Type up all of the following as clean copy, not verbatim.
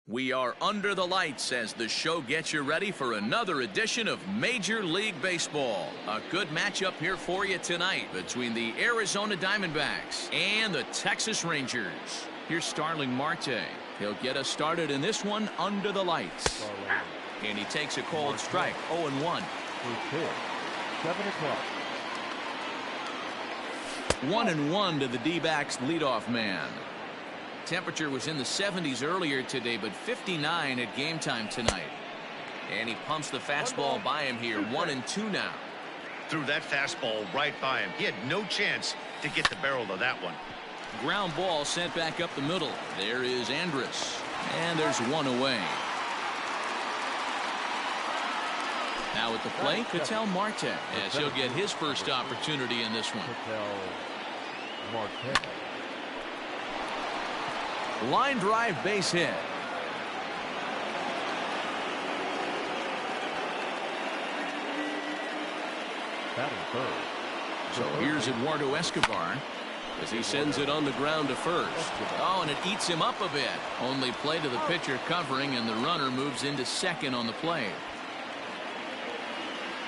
We are under the lights as the show gets you ready for another edition of Major League Baseball. A good matchup here for you tonight between the Arizona Diamondbacks and the Texas Rangers. Here's Starling Marte. He'll get us started in this one under the lights. And he takes a cold strike, 0-1. 7 o'clock. 1-1 to the D-backs leadoff man. Temperature was in the 70s earlier today, but 59 at game time tonight. And he pumps the fastball by him here. 1-2 now. Threw that fastball right by him. He had no chance to get the barrel of that one. Ground ball sent back up the middle. There is Andrus. And there's one away. Now at the plate, Ketel Marte, as he'll get his first opportunity in this one. Line drive, base hit. So here's Eduardo Escobar as he sends it on the ground to first. Oh, and it eats him up a bit. Only play to the pitcher covering, and the runner moves into second on the play.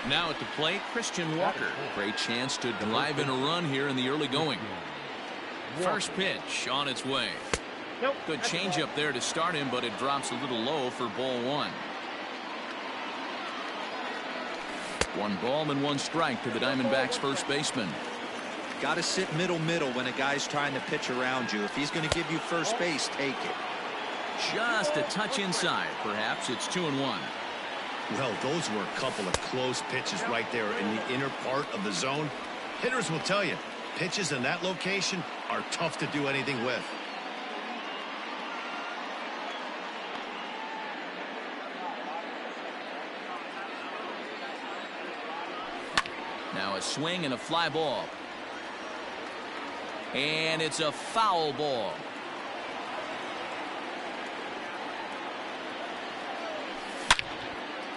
Now at the plate, Christian Walker. Great chance to drive in a run here in the early going. First pitch on its way. Good changeup there to start him, but it drops a little low for ball one. 1 ball and 1 strike to the Diamondbacks first baseman. Got to sit middle when a guy's trying to pitch around you. If he's going to give you first base, take it. Just a touch inside. Perhaps it's 2-1. Well, those were a couple of close pitches right there in the inner part of the zone. Hitters will tell you, pitches in that location are tough to do anything with. Now a swing and a fly ball. And it's a foul ball.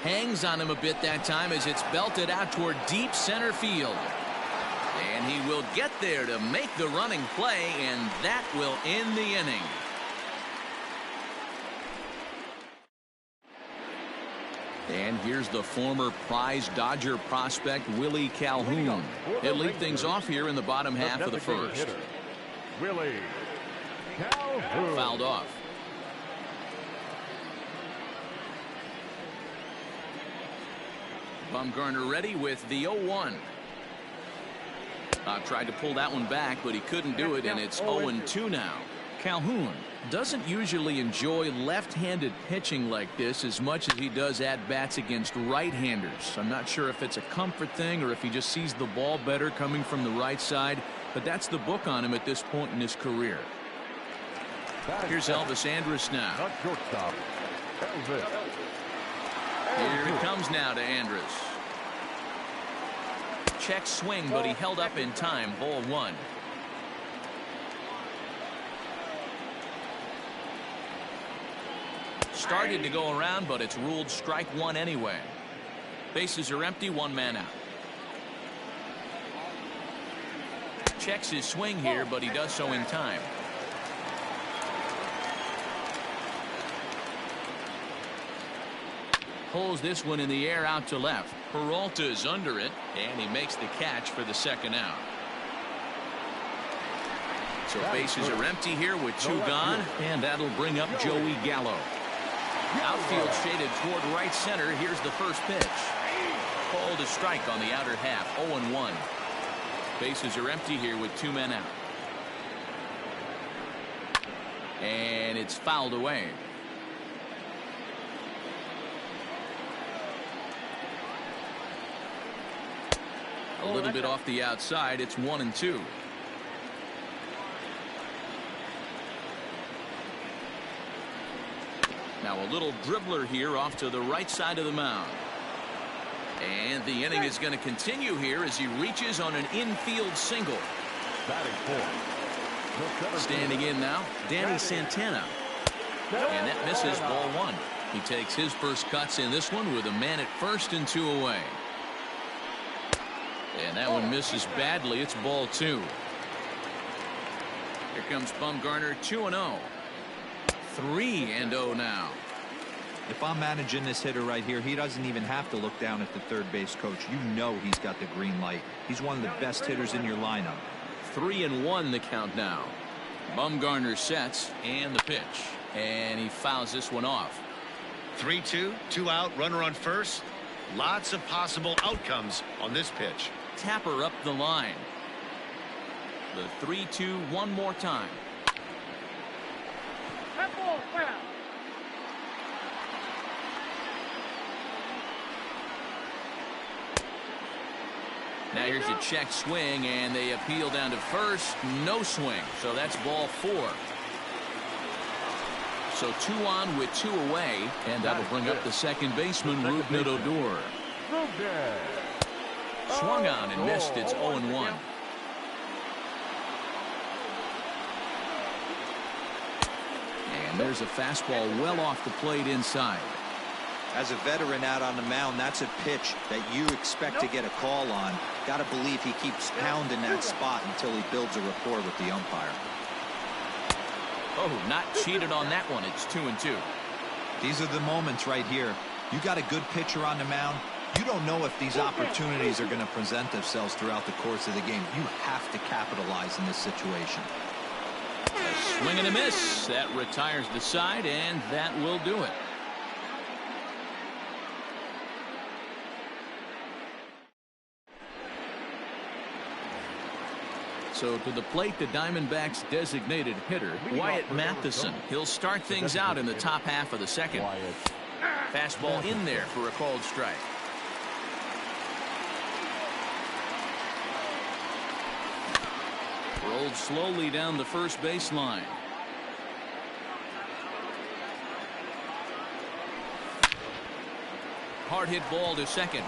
Hangs on him a bit that time as it's belted out toward deep center field. And he will get there to make the running play, and that will end the inning. And here's the former prize Dodger prospect Willie Calhoun. He'll lead things off here in the bottom half of the first. Willie Calhoun. Fouled off. Bumgarner ready with the 0-1. Tried to pull that one back, but he couldn't do it, and it's 0-2 now. Calhoun doesn't usually enjoy left-handed pitching like this as much as he does at-bats against right-handers. I'm not sure if it's a comfort thing or if he just sees the ball better coming from the right side, but that's the book on him at this point in his career. Here's Elvis Andrus now. Here it comes now to Andrus. Check swing, but he held up in time. Ball 1. Started to go around, but it's ruled strike 1 anyway. Bases are empty, 1 man out. Checks his swing here, but he does so in time. Pulls this one in the air out to left. Peralta's under it, and he makes the catch for the second out. So bases are empty here with 2 gone, and that'll bring up Joey Gallo. Outfield shaded toward right center. Here's the first pitch. Called a strike on the outer half. 0-1. Bases are empty here with 2 men out. And it's fouled away. A little bit off the outside. It's 1-2. Now a little dribbler here off to the right side of the mound. And the inning is going to continue here as he reaches on an infield single. Standing in now, Danny Santana. And that misses ball 1. He takes his first cuts in this one with a man at first and 2 away. And that one misses badly. It's ball 2. Here comes Bumgarner, 2-0. 3-0 now. If I'm managing this hitter right here, he doesn't even have to look down at the third base coach. You know he's got the green light. He's one of the best hitters in your lineup. 3-1 the count now. Bumgarner sets and the pitch, and he fouls this one off. 3-2, 2 out, runner on first. Lots of possible outcomes on this pitch. Tapper up the line. The 3-2 one more time. Now here's a check swing, and they appeal down to first. No swing, so that's ball 4. So 2 on with 2 away, and that'll bring up the second baseman, Rougned Odor. Swung on and missed. It's 0-1. And there's a fastball well off the plate inside. As a veteran out on the mound, that's a pitch that you expect to get a call on. Got to believe he keeps pounding that spot until he builds a rapport with the umpire. Oh, not cheated on that one. It's 2-2. These are the moments right here. You got a good pitcher on the mound. You don't know if these opportunities are going to present themselves throughout the course of the game. You have to capitalize in this situation. A swing and a miss. That retires the side, and that will do it. So to the plate, the Diamondbacks' designated hitter, Wyatt Matheson. He'll start things out in the top half of the second. Fastball in there for a called strike. Rolled slowly down the first baseline. Hard hit ball to second.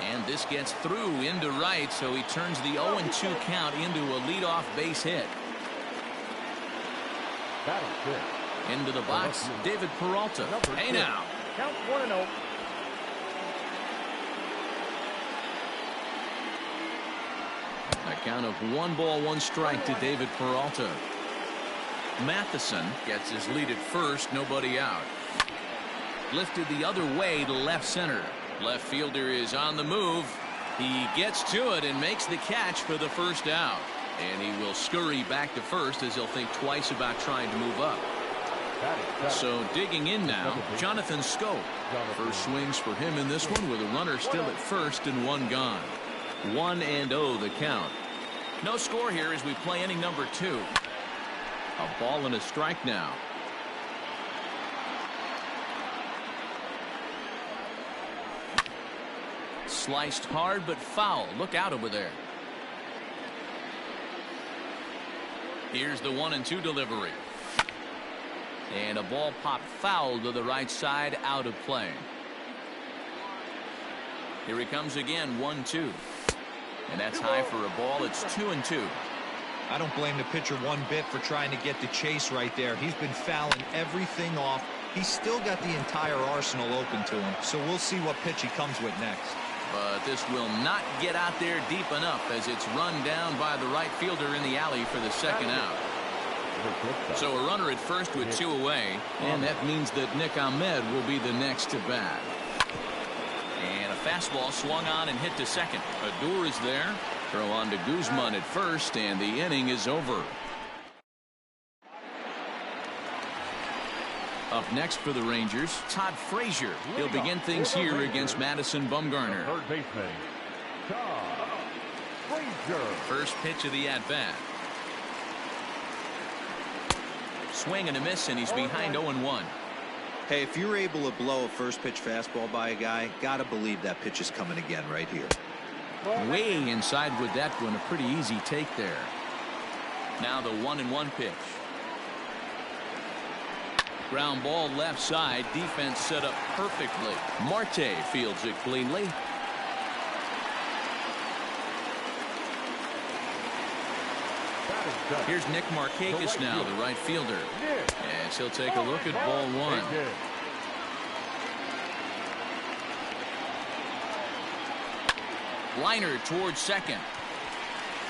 And this gets through into right, so he turns the 0-2 count into a leadoff base hit. Into the box, David Peralta. Hey now. Count 1-0. A count of 1 ball, 1 strike to David Peralta. Matheson gets his lead at first, nobody out. Lifted the other way to left center. Left fielder is on the move. He gets to it and makes the catch for the first out. And he will scurry back to first as he'll think twice about trying to move up. So digging in now, Jonathan Scope. First swings for him in this one with a runner still at first and 1 gone. 1-0 the count. No score here as we play inning number 2. A ball and a strike now. Sliced hard but foul. Look out over there. Here's the 1-2 delivery. And a ball popped foul to the right side, out of play. Here he comes again, 1-2. And that's high for a ball. It's 2-2. I don't blame the pitcher one bit for trying to get the chase right there. He's been fouling everything off. He's still got the entire arsenal open to him. So we'll see what pitch he comes with next. But this will not get out there deep enough as it's run down by the right fielder in the alley for the second out. So a runner at first with 2 away, and that means that Nick Ahmed will be the next to bat. And a fastball swung on and hit to second. Odor is there. Throw on to Guzman at first, and the inning is over. Up next for the Rangers, Todd Frazier. He'll begin things here against Madison Bumgarner. Third baseman, Todd Frazier. First pitch of the at-bat. Swing and a miss, and he's behind 0-1. Hey, if you're able to blow a first pitch fastball by a guy, gotta believe that pitch is coming again right here. Way inside with that one, a pretty easy take there. Now the 1-1 pitch. Ground ball left side. Defense set up perfectly. Marte fields it cleanly. Here's Nick Markakis now, the right fielder. Yes, he'll take a look at ball 1. Liner towards second.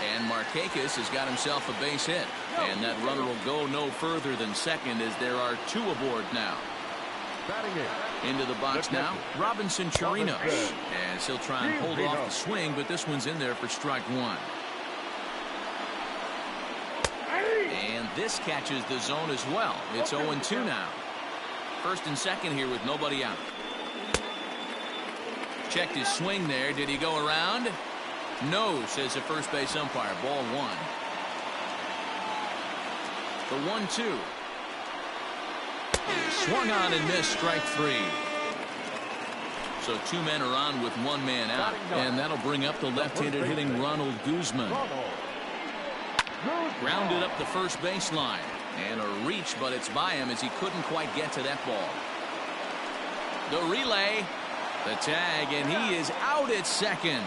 And Markakis has got himself a base hit. And that runner will go no further than second as there are 2 aboard now. Into the box now, Robinson Chirinos. As he'll try and hold off the swing, but this one's in there for strike 1. And this catches the zone as well. It's 0-2 now. First and second here with nobody out. Checked his swing there. Did he go around? No, says the first base umpire. Ball 1. The 1-2. Swung on and missed. Strike 3. So 2 men are on with 1 man out. And that'll bring up the left-handed hitting Ronald Guzman. Grounded up the first baseline. And a reach, but it's by him as he couldn't quite get to that ball. The relay. The tag, and he is out at second.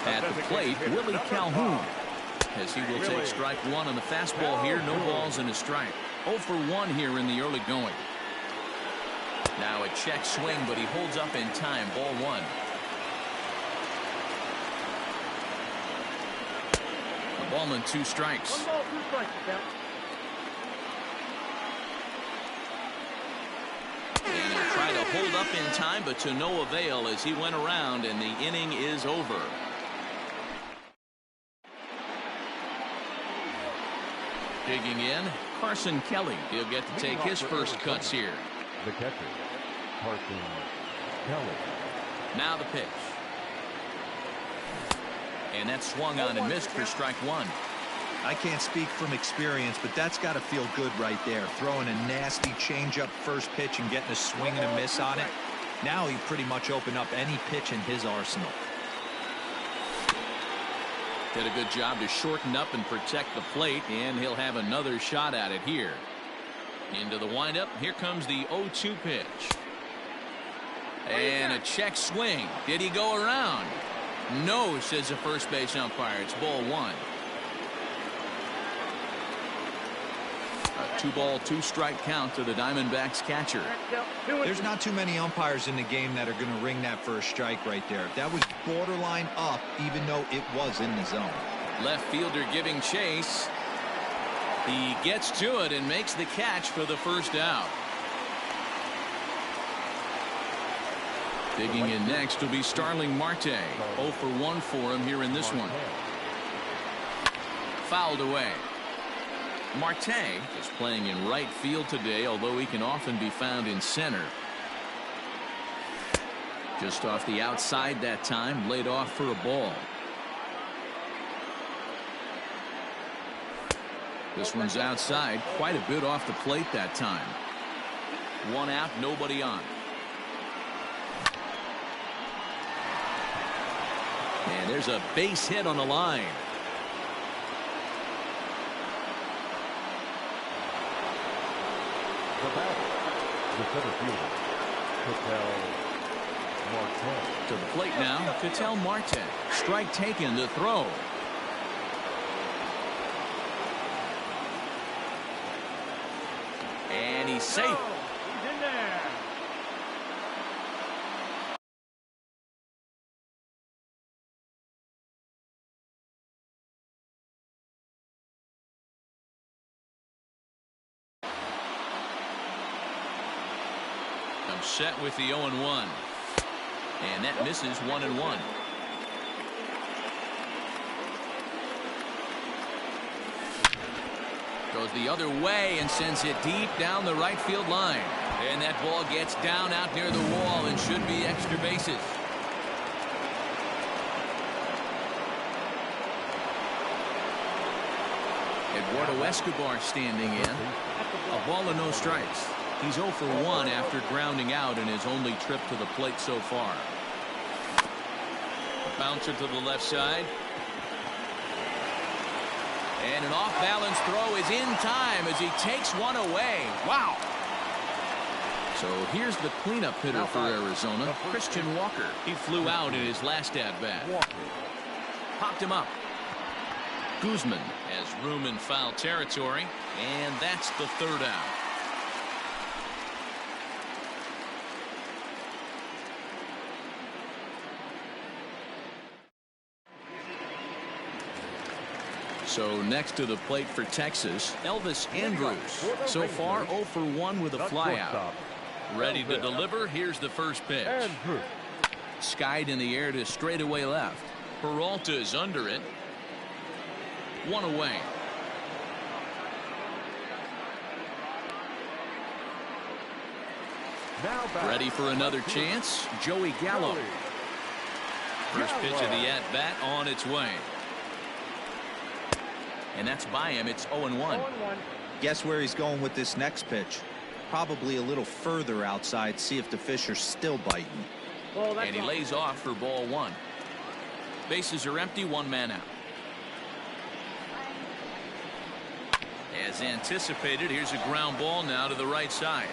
At the plate, Willie Calhoun. As he will take strike 1 on the fastball here. No balls and a strike. 0 for 1 here in the early going. Now a check swing, but he holds up in time. Ball 1. A ball and 2 strikes. 1 ball, 2 strikes. And he'll try to hold up in time, but to no avail as he went around, and the inning is over. Digging in, Carson Kelly. He'll get to take his first cuts here. The catcher, Carson Kelly. Now the pitch. And that swung on and missed for strike 1. I can't speak from experience, but that's got to feel good right there. Throwing a nasty changeup first pitch and getting a swing and a miss on it. Now he pretty much opened up any pitch in his arsenal. Did a good job to shorten up and protect the plate, and he'll have another shot at it here. Into the windup. Here comes the 0-2 pitch. And a check swing. Did he go around? No, says the first base umpire. It's ball 1. A 2-ball, 2-strike count to the Diamondbacks catcher. There's not too many umpires in the game that are going to ring that first strike right there. That was borderline up, even though it was in the zone. Left fielder giving chase. He gets to it and makes the catch for the first out. Digging in next will be Starling Marte. 0 for 1 for him here in this one. Fouled away. Marte is playing in right field today, although he can often be found in center. Just off the outside that time, laid off for a ball. This one's outside, quite a bit off the plate that time. 1 out, nobody on. And there's a base hit on the line. The batter, the center fielder, Ketel Marte. To the plate now, Ketel Marte. Strike taken to throw. And he's safe. He's in there. I'm set with the 0-1. And that misses 1-1. Goes the other way and sends it deep down the right field line. And that ball gets down out near the wall and should be extra bases. Eduardo Escobar standing in. A ball and no strikes. He's 0 for 1 after grounding out in his only trip to the plate so far. A bouncer to the left side. And an off-balance throw is in time as he takes one away. Wow. So here's the cleanup hitter for Arizona, Christian Walker. He flew out in his last at-bat. Popped him up. Guzman has room in foul territory, and that's the 3rd out. So next to the plate for Texas, Elvis Andrews. So far 0 for 1 with a flyout. Ready to deliver. Here's the first pitch. Skied in the air to straightaway left. Peralta is under it. 1 away. Ready for another chance. Joey Gallo. First pitch of the at-bat on its way. And that's by him. It's 0-1. Guess where he's going with this next pitch? Probably a little further outside. See if the fish are still biting. And he lays off for ball 1. Bases are empty. 1 man out. As anticipated, here's a ground ball now to the right side.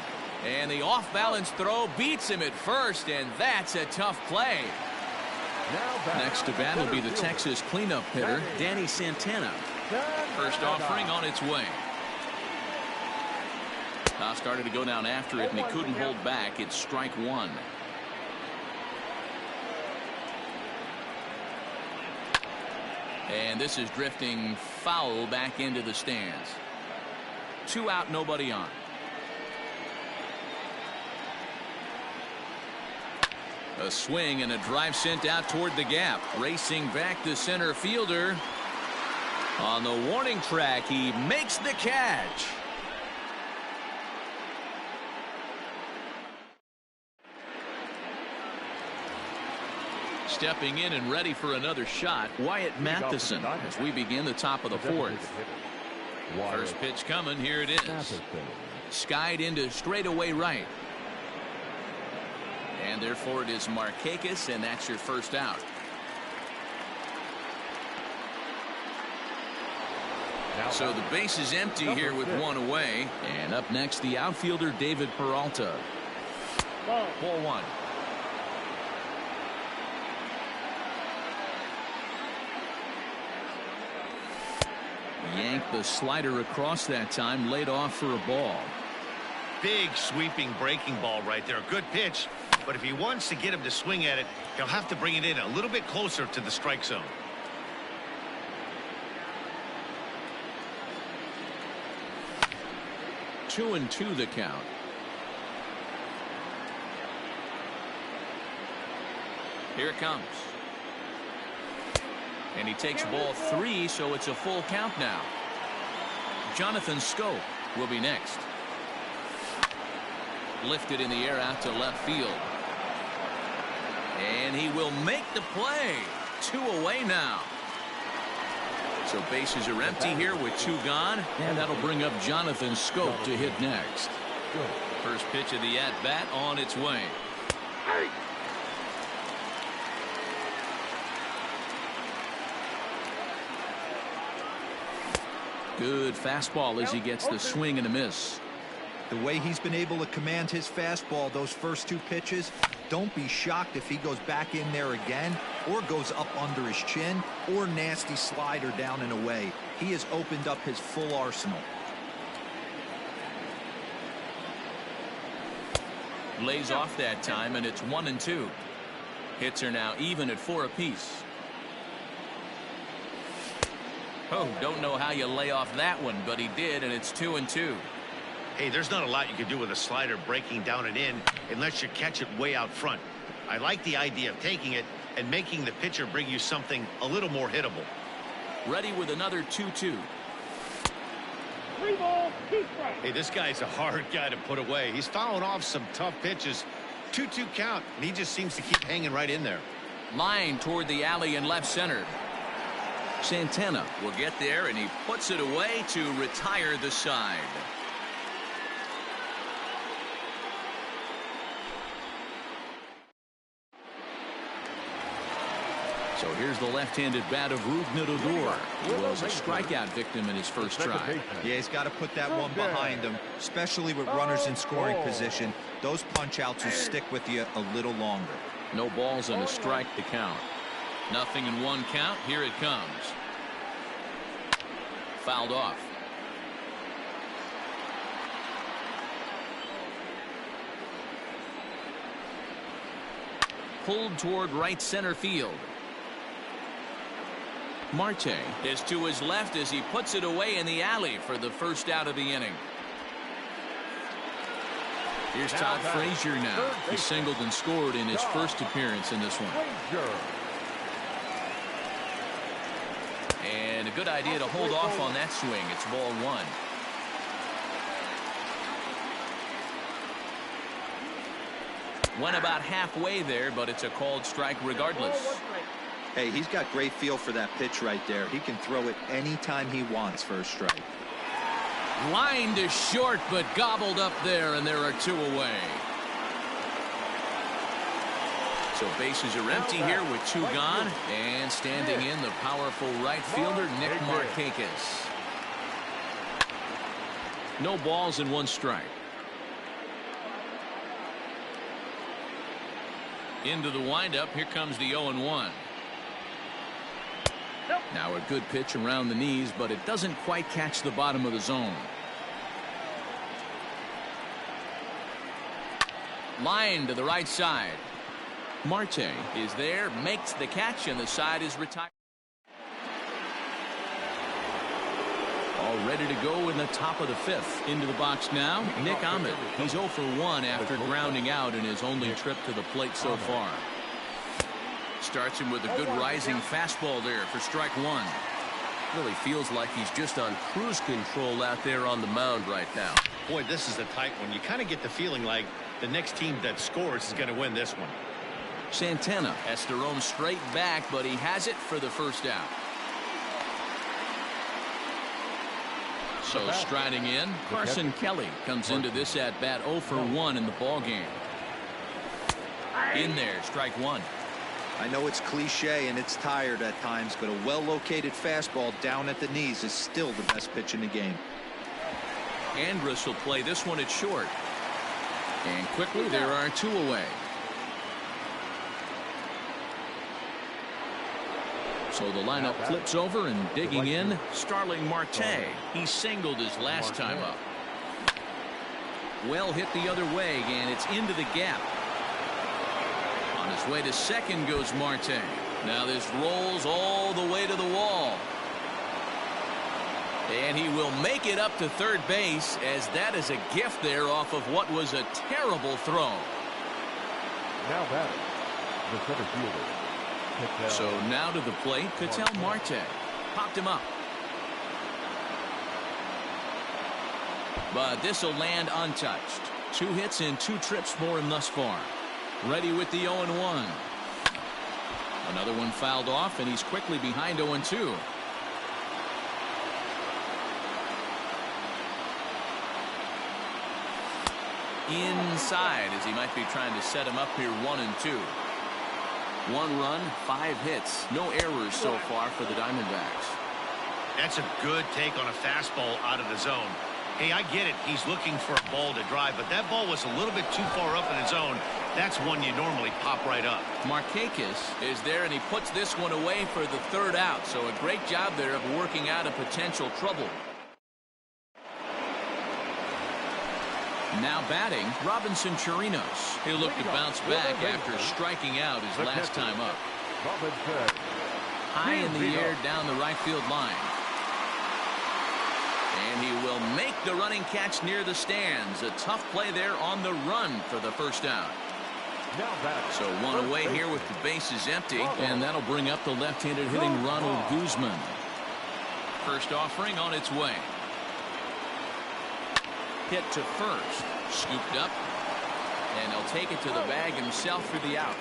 And the off-balance throw beats him at first, and that's a tough play. Next to bat will be the Texas cleanup hitter, Danny Santana. First offering on its way. Now started to go down after it, and he couldn't hold back. It's strike 1. And this is drifting foul back into the stands. 2 out, nobody on. A swing and a drive sent out toward the gap. Racing back the center fielder. On the warning track, he makes the catch. Stepping in and ready for another shot, Wyatt Matheson, as we begin the top of the 4th. First pitch coming. Here it is. Skied into straightaway right. And therefore it is Markakis, and that's your first out. So the base is empty here with 1 away. And up next, the outfielder David Peralta. Ball 1. Yanked the slider across that time, laid off for a ball. Big sweeping breaking ball right there. Good pitch. But if he wants to get him to swing at it, he'll have to bring it in a little bit closer to the strike zone. Two and 2 the count. Here it comes. And he takes ball 3, so it's a full count now. Jonathan Scope will be next. Lifted in the air out to left field. And he will make the play. 2 away now. So bases are empty here with 2 gone. And that'll bring up Jonathan Scope to hit next. First pitch of the at-bat on its way. Good fastball as he gets the swing and a miss. The way he's been able to command his fastball those first 2 pitches, don't be shocked if he goes back in there again or goes up under his chin or nasty slider down and away. He has opened up his full arsenal. Lays off that time, and it's 1 and 2. Hits are now even at 4 apiece. Oh, don't know how you lay off that one, but he did, and it's 2 and 2. Hey, there's not a lot you can do with a slider breaking down and in unless you catch it way out front. I like the idea of taking it and making the pitcher bring you something a little more hittable. Ready with another 2-2. 3 balls, 2 strikes. Hey, this guy's a hard guy to put away. He's fouling off some tough pitches. 2-2 count, and he just seems to keep hanging right in there. Line toward the alley in left center. Santana will get there, and he puts it away to retire the side. So here's the left-handed bat of Rougned Odor. He was a strikeout victim in his first try. Yeah, he's got to put that one behind him, especially with runners in scoring position. Those punch-outs will stick with you a little longer. No balls and a strike to count. Nothing in 1 count. Here it comes. Fouled off. Pulled toward right center field. Marte is to his left as he puts it away in the alley for the first out of the inning. Here's Todd Frazier now. He singled and scored in his first appearance in this one. And a good idea to hold off on that swing. It's ball one. Went about halfway there, but it's a called strike regardless. Hey, he's got great feel for that pitch right there. He can throw it anytime he wants for a strike. Line to short, but gobbled up there, and there are two away. So bases are empty here with two gone, and standing in the powerful right fielder, Nick Markakis. No balls and one strike. Into the windup, here comes the 0-1. Now a good pitch around the knees, but it doesn't quite catch the bottom of the zone. Line to the right side. Marte is there, makes the catch, and the side is retired. All ready to go in the top of the fifth. Into the box now, Nick Ahmed. He's 0 for 1 after grounding out in his only trip to the plate so far. Starts him with a good rising fastball there for strike one. Really feels like he's just on cruise control out there on the mound right now. Boy, this is a tight one. You kind of get the feeling like the next team that scores is going to win this one. Santana has to roam straight back, but he has it for the first out. So striding in, Carson Kelly comes into this at bat 0 for 1 in the ball game. In there, strike one. I know it's cliche and it's tired at times, but a well-located fastball down at the knees is still the best pitch in the game. Andrus will play this one at short. And quickly there are two away. So the lineup flips over, and digging in, Starling Marte. He singled his last time up. Well hit the other way, and it's into the gap. On his way to second goes Marte. Now this rolls all the way to the wall. And he will make it up to third base, as that is a gift there off of what was a terrible throw. Now batting, the center fielder. So now to the plate, Ketel Marte. Popped him up. But this will land untouched. 2 hits and 2 trips for him thus far. Ready with the 0-1. Another one fouled off, and he's quickly behind 0-2. Inside, as he might be trying to set him up here 1-2. 1 run, 5 hits. No errors so far for the Diamondbacks. That's a good take on a fastball out of the zone. Hey, I get it. He's looking for a ball to drive, but that ball was a little bit too far up in the zone. That's one you normally pop right up. Markakis is there, and he puts this one away for the third out. So a great job there of working out a potential trouble. Now batting, Robinson Chirinos. He'll look to bounce back after striking out his last time up. High in the air down the right field line. And he will make the running catch near the stands. A tough play there on the run for the first out. So one away here with the bases empty, and that'll bring up the left-handed hitting Ronald Guzman. First offering on its way. Hit to first, scooped up, and he'll take it to the bag himself for the out.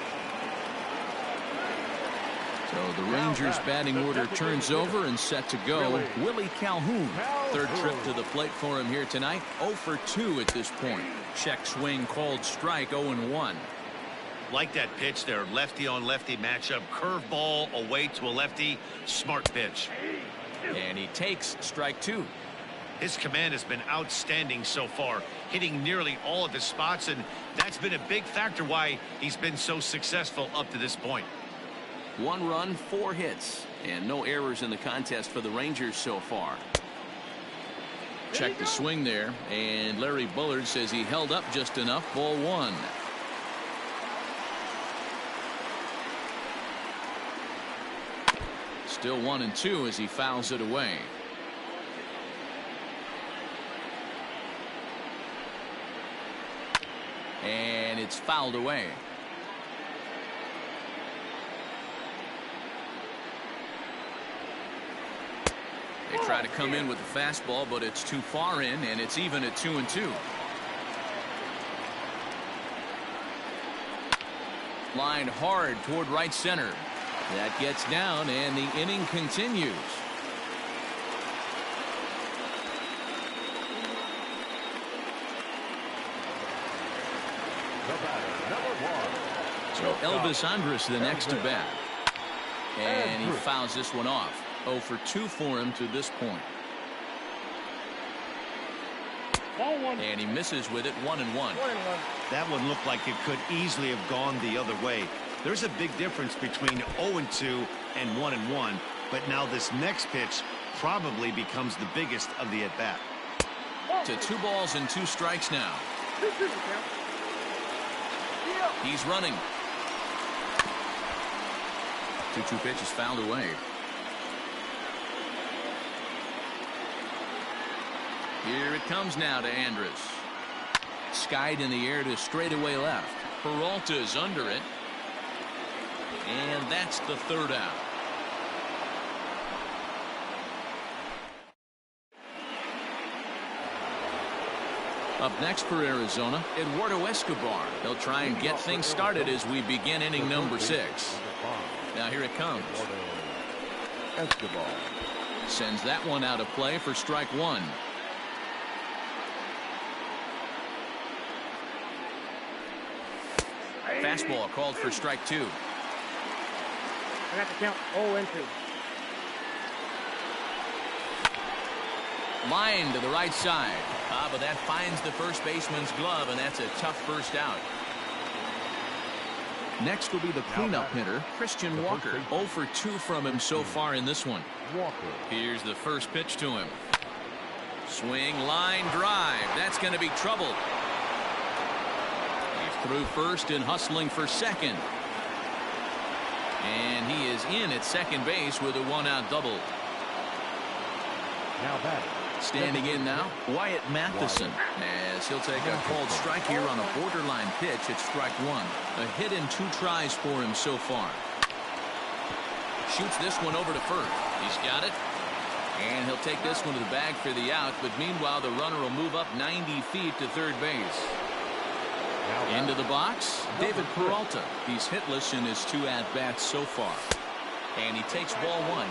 So the Rangers batting order turns over and set to go. Willie Calhoun, third trip to the plate for him here tonight. 0 for 2 at this point. Check swing called strike, 0-1. Like that pitch there, lefty on lefty matchup, curveball away to a lefty, smart pitch. And he takes strike 2. His command has been outstanding so far, hitting nearly all of his spots, and that's been a big factor why he's been so successful up to this point. 1 run, 4 hits, and no errors in the contest for the Rangers so far. Check the swing there, and Larry Bullard says he held up just enough. Ball 1. Still 1-2 as he fouls it away. And it's fouled away. They try to come in with the fastball, but it's too far in, and it's even at 2-2. Lined hard toward right center. That gets down, and the inning continues. So Elvis Andrus the next to bat. And he fouls this one off. 0 for 2 for him to this point. And he misses with it. 1-1. That one looked like it could easily have gone the other way. There's a big difference between 0-2 and 1-1. But now this next pitch probably becomes the biggest of the at-bat. To 2 balls and 2 strikes now. He's running. 2-2 pitch is fouled away. Here it comes now to Andrus. Skied in the air to straightaway left. Peralta's under it. And that's the 3rd out. Up next for Arizona, Eduardo Escobar. He'll try and get things started as we begin inning number 6. Now here it comes. Escobar Sends that one out of play for strike 1. Fastball called for strike 2. I got to count 0-2. Line to the right side. But that finds the first baseman's glove, and that's a tough first out. Next will be the cleanup hitter, Christian Walker. 0 for 2 from him so far in this one. Here's the first pitch to him. Swing, line drive. That's going to be trouble. He's through first and hustling for second. And he is in at second base with a 1-out double. now batting. Standing in now, Wyatt Matheson, as he'll take a called strike here on a borderline pitch at strike 1. A hit in 2 tries for him so far. Shoots this one over to first. He's got it. And he'll take this one to the bag for the out, but meanwhile the runner will move up 90 feet to third base. Into the box, David Peralta. He's hitless in his 2 at-bats so far. And he takes ball 1.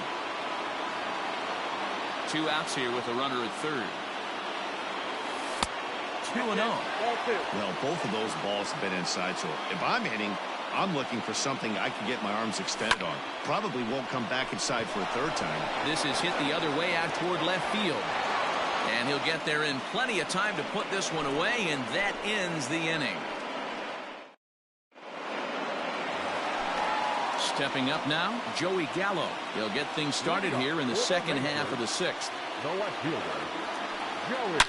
2 outs here with a runner at third. 2-0. Well, both of those balls have been inside, so if I'm hitting, I'm looking for something I can get my arms extended on. Probably won't come back inside for a 3rd time. This is hit the other way out toward left field. And he'll get there in plenty of time to put this one away, and that ends the inning. Stepping up now, Joey Gallo. He'll get things started here in the second half of the 6th. The left fielder, Joey.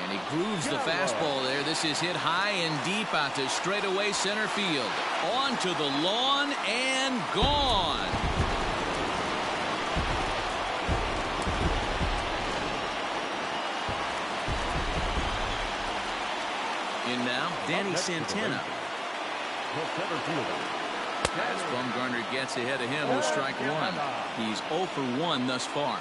And he grooves the fastball there. This is hit high and deep out to straightaway center field. On to the lawn and gone. In now, Danny Santana. The center fielder. As Bumgarner gets ahead of him with strike 1. He's 0 for 1 thus far.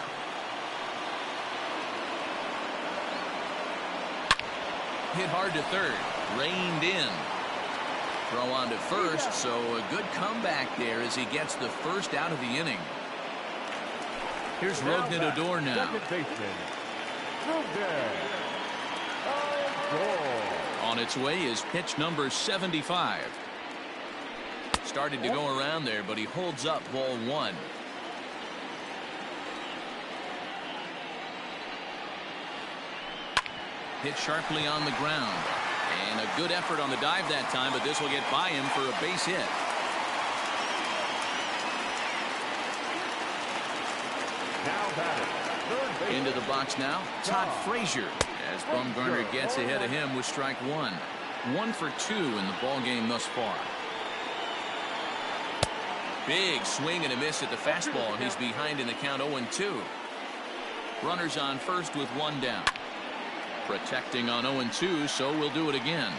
Hit hard to third. Reined in. Throw on to first, so a good comeback there as he gets the first out of the inning. Here's Rougned Odor now. Second baseman, Rougned Odor. On its way is pitch number 75. Started to go around there, but he holds up ball 1. Hit sharply on the ground. And a good effort on the dive that time, but this will get by him for a base hit. Now batting, third base. Into the box now, Todd Frazier, as Bumgarner gets ahead of him with strike 1. 1 for 2 in the ballgame thus far. Big swing and a miss at the fastball, and he's behind in the count 0-2. Runners on first with one down. Protecting on 0-2, so we'll do it again.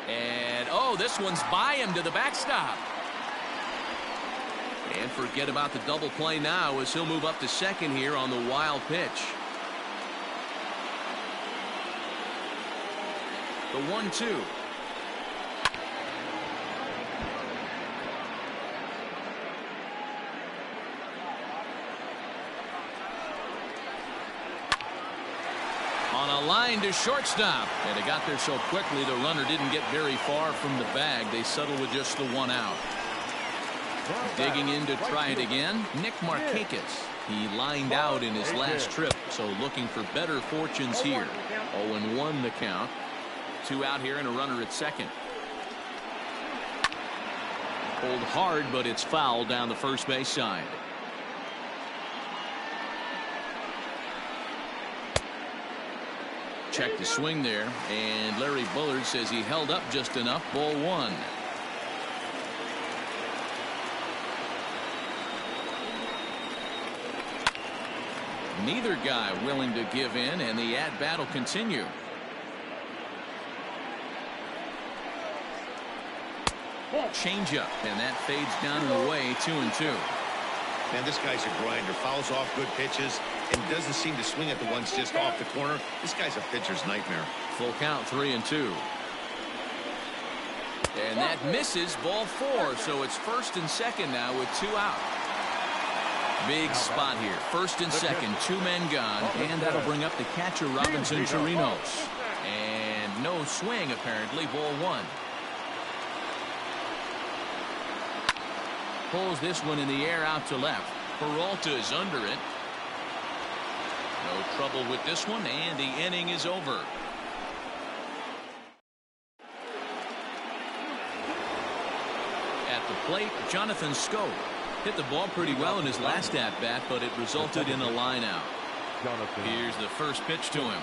And, oh, this one's by him to the backstop. And forget about the double play now as he'll move up to second here on the wild pitch. The 1-2. On a line to shortstop. And it got there so quickly the runner didn't get very far from the bag. They settled with just the one out. Digging in to try it again, Nick Markakis. He lined out in his last trip, so looking for better fortunes here. 0-1 the count. 2 out here and a runner at second. Pulled hard, but it's foul down the first base side. Check the swing there, and Larry Bullard says he held up just enough. Ball 1. Neither guy willing to give in, and the at-bat will continue. Changeup, and that fades down and away. 2-2. Man, this guy's a grinder. Fouls off good pitches and doesn't seem to swing at the ones just off the corner. This guy's a pitcher's nightmare. Full count, 3-2. And that misses. Ball 4, so it's first and second now with 2 out. Big spot here. First and second, 2 men gone, and that'll bring up the catcher, Robinson Chirinos. And no swing, apparently. Ball 1. Pulls this one in the air out to left. Peralta's under it. No trouble with this one, and the inning is over. At the plate, Jonathan Scope. Hit the ball pretty well in his last at-bat, but it resulted in a line out. Here's the first pitch to him.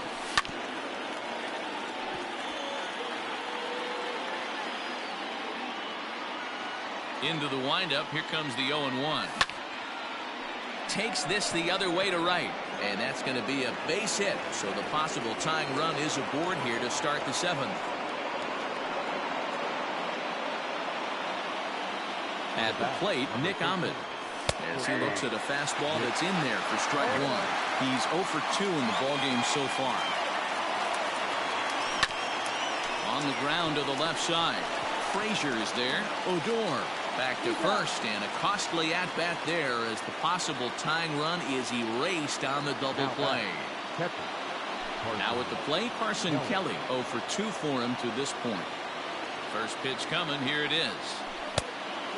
Into the windup. Here comes the 0-1. Takes this the other way to right, and that's going to be a base hit, so the possible tying run is aboard here to start the 7th. At the plate, Nick Ahmed, as he looks at a fastball that's in there for strike 1. He's 0 for 2 in the ballgame so far. On the ground to the left side. Frazier is there. Odor back to first, and a costly at-bat there as the possible tying run is erased on the double play. Now at the plate, Carson Kelly. 0 for 2 for him to this point. First pitch coming. Here it is.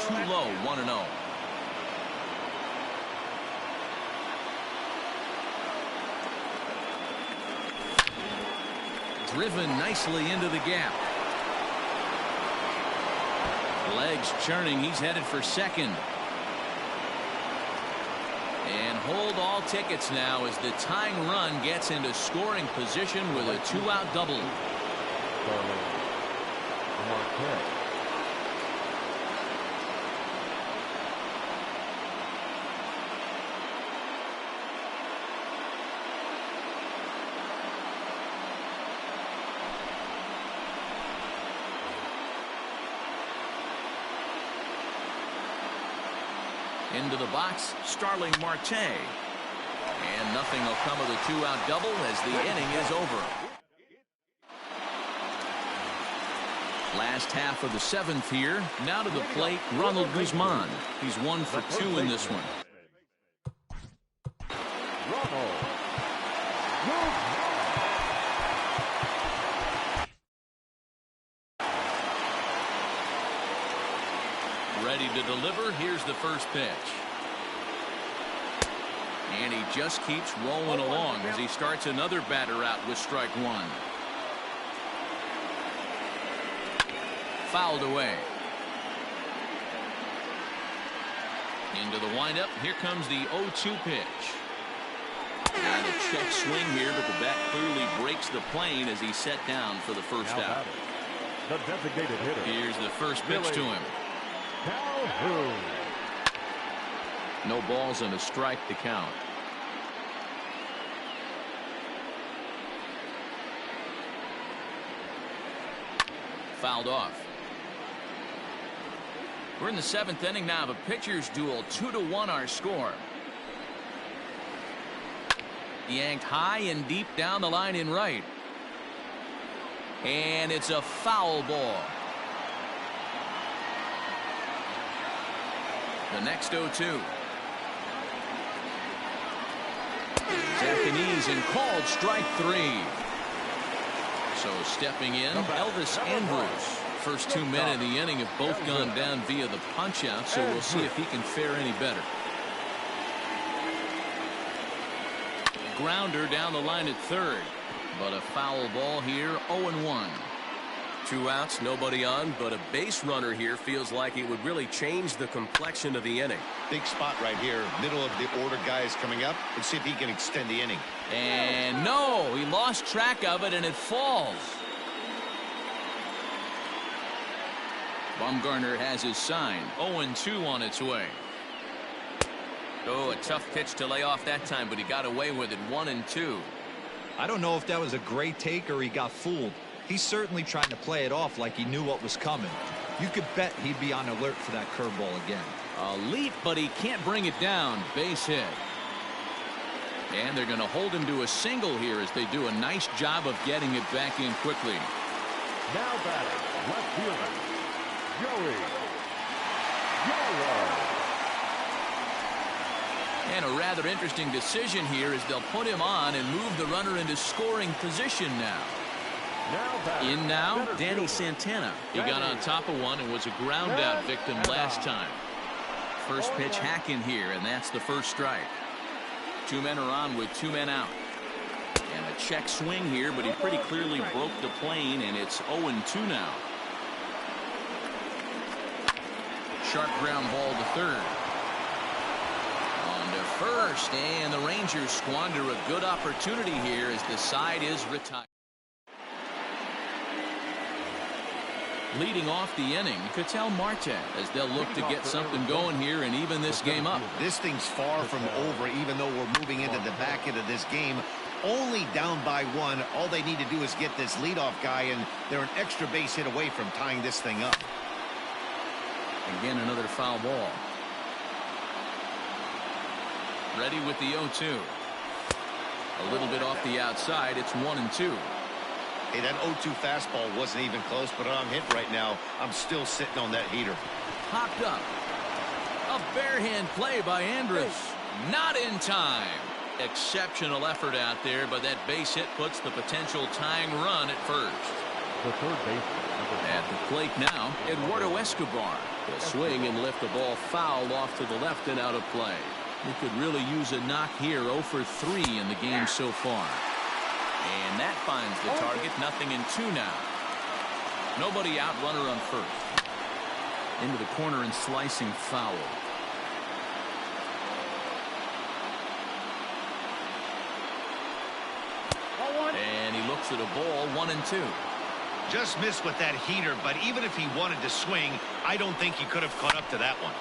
Too low, 1-0. Driven nicely into the gap. Legs churning. He's headed for second. And hold all tickets now as the tying run gets into scoring position with a 2-out double. Into the box, Starling Marte. And nothing will come of the 2-out double as the inning is over. Last half of the 7th here. Now to the plate, Ronald Guzman. He's 1 for 2 in this one. Ready to deliver. Here's the first pitch. And he just keeps rolling along as he starts another batter out with strike 1. Fouled away. Into the windup. Here comes the 0-2 pitch. And a check swing here, but the bat clearly breaks the plane as he's set down for the first out. The designated hitter. Here's the first pitch to him. Calhoun. No balls and a strike to count. Fouled off. We're in the 7th inning now of a pitcher's duel. 2-1 our score. Yanked high and deep down the line in right. And it's a foul ball. The next 0-2. At the knees and called strike 3. So stepping in, Elvis Andrus. First 2 men in the inning have both gone down via the punch out, so we'll see if he can fare any better. Grounder down the line at third, but a foul ball here. 0-1. 2 outs, nobody on, but a base runner here feels like it would really change the complexion of the inning. Big spot right here. Middle of the order guy is coming up. Let's see if he can extend the inning. And no, he lost track of it and it falls. Bumgarner has his sign. 0-2 on its way. Oh, a tough pitch to lay off that time, but he got away with it. 1-2. I don't know if that was a great take or he got fooled. He's certainly trying to play it off like he knew what was coming. You could bet he'd be on alert for that curveball again. A leap, but he can't bring it down. Base hit. And they're going to hold him to a single here as they do a nice job of getting it back in quickly. Now batting, left fielder, Joey Gallo. And a rather interesting decision here as they'll put him on and move the runner into scoring position now. In now, Danny Santana. He got on top of one and was a ground out victim last time. First pitch hack in here, and that's the first strike. 2 men are on with 2 men out. And a check swing here, but he pretty clearly broke the plane, and it's 0-2 now. Sharp ground ball to third. On to first, and the Rangers squander a good opportunity here as the side is retired. Leading off the inning, Ketel Marte, as they'll look to get something going here and even this game up. This thing's far from over, even though we're moving into the back end of this game. Only down by 1. All they need to do is get this leadoff guy, and they're an extra base hit away from tying this thing up. Again, another foul ball. Ready with the 0-2. A little bit off the outside. It's 1-2. Hey, that 0-2 fastball wasn't even close, but I'm hit right now. I'm still sitting on that heater. Popped up. A bare hand play by Andrus. Not in time. Exceptional effort out there, but that base hit puts the potential tying run at first. The third baseman. At the plate now, Eduardo Escobar. Will swing and lift the ball foul off to the left and out of play. He could really use a knock here. 0 for 3 in the game so far. And that finds the target. 0-2 now. Nobody out, runner on first. Into the corner and slicing foul. And he looks at a ball. 1-2. Just missed with that heater, but even if he wanted to swing, I don't think he could have caught up to that one.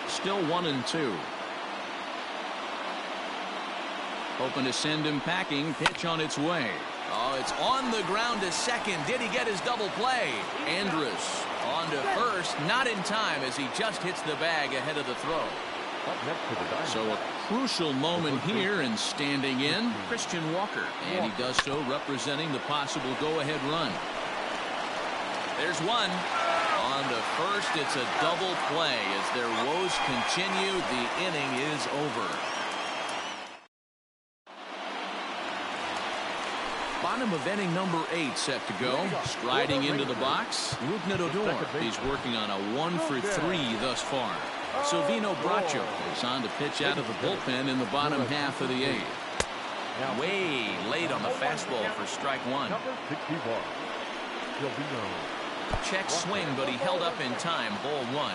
Still 1-2. Hoping to send him packing. Pitch on its way. Oh, it's on the ground to second. Did he get his double play? Andrus on to first. Not in time as he just hits the bag ahead of the throw. So a crucial moment here, and standing in, Christian Walker. And he does so representing the possible go-ahead run. There's one. On to first. It's a double play as their woes continue. The inning is over. Bottom of inning number 8 set to go. Striding into the box, Rougned Odor. He's working on a 1 for 3 thus far. Silvino Bracho is on to pitch out of the bullpen in the bottom half of the 8th. Way late on the fastball for strike 1. Check swing, but he held up in time. Ball 1.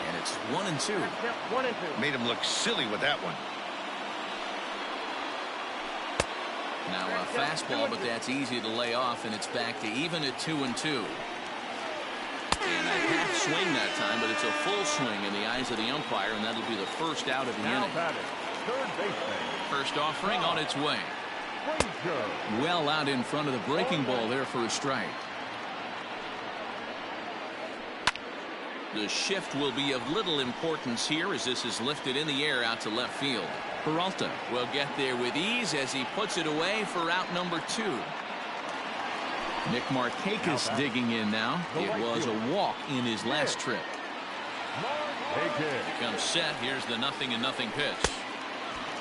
And It's 1-2. Yep, 1-2. Made him look silly with that one. Now a fastball, but that's easy to lay off, and it's back to even at 2-2. And a half swing that time, but it's a full swing in the eyes of the umpire, and that'll be the first out of the inning. Third baseman. First offering on its way. Well out in front of the breaking ball there for a strike. The shift will be of little importance here as this is lifted in the air out to left field. Peralta will get there with ease as he puts it away for out number 2. Nick Markakis digging in now. It was a walk in his last trip. He comes set. Here's the 0-0 pitch.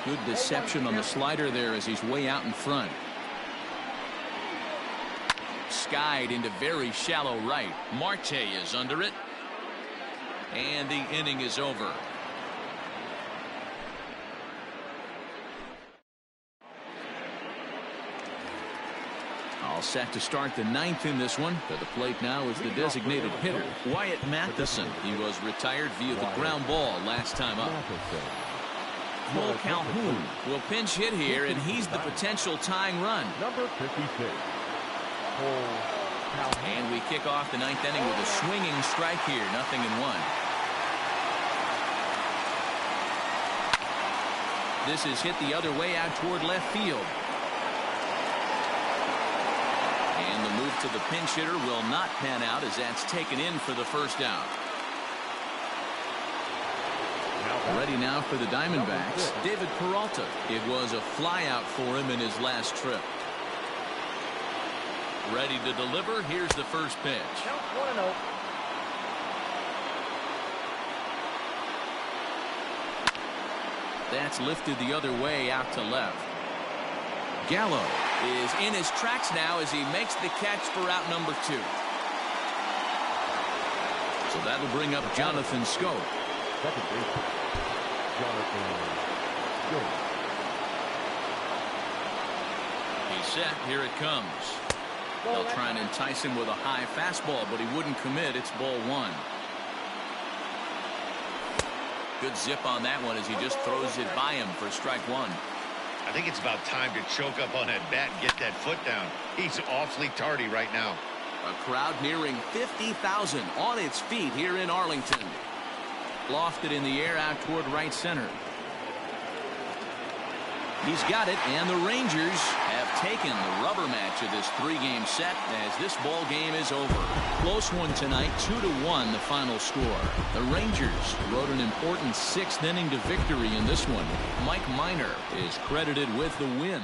Good deception on the slider there as he's way out in front. Skied into very shallow right. Marte is under it. And the inning is over. All set to start the 9th in this one. To the plate now is the designated hitter, Wyatt Matheson. He was retired via the ground ball last time up. Cole Calhoun will pinch hit here, and he's the potential tying run. Number 56. And we kick off the 9th inning with a swinging strike here. 0-1. This is hit the other way out toward left field. And the move to the pinch hitter will not pan out as that's taken in for the first out. Ready now for the Diamondbacks, David Peralta. It was a flyout for him in his last trip. Ready to deliver. Here's the first pitch. Count 1-0. That's lifted the other way out to left. Gallo is in his tracks now as he makes the catch for out number 2. So that'll bring up Jonathan Scope. Second baseman, Jonathan Scope. He's set. Here it comes. They'll try and entice him with a high fastball, but he wouldn't commit. It's ball 1. Good zip on that one as he just throws it by him for strike 1. I think it's about time to choke up on that bat and get that foot down. He's awfully tardy right now. A crowd nearing 50,000 on its feet here in Arlington. Lofted in the air out toward right center. He's got it, and the Rangers have taken the rubber match of this 3-game set as this ball game is over. Close one tonight, 2-1 the final score. The Rangers rode an important 6th inning to victory in this one. Mike Minor is credited with the win.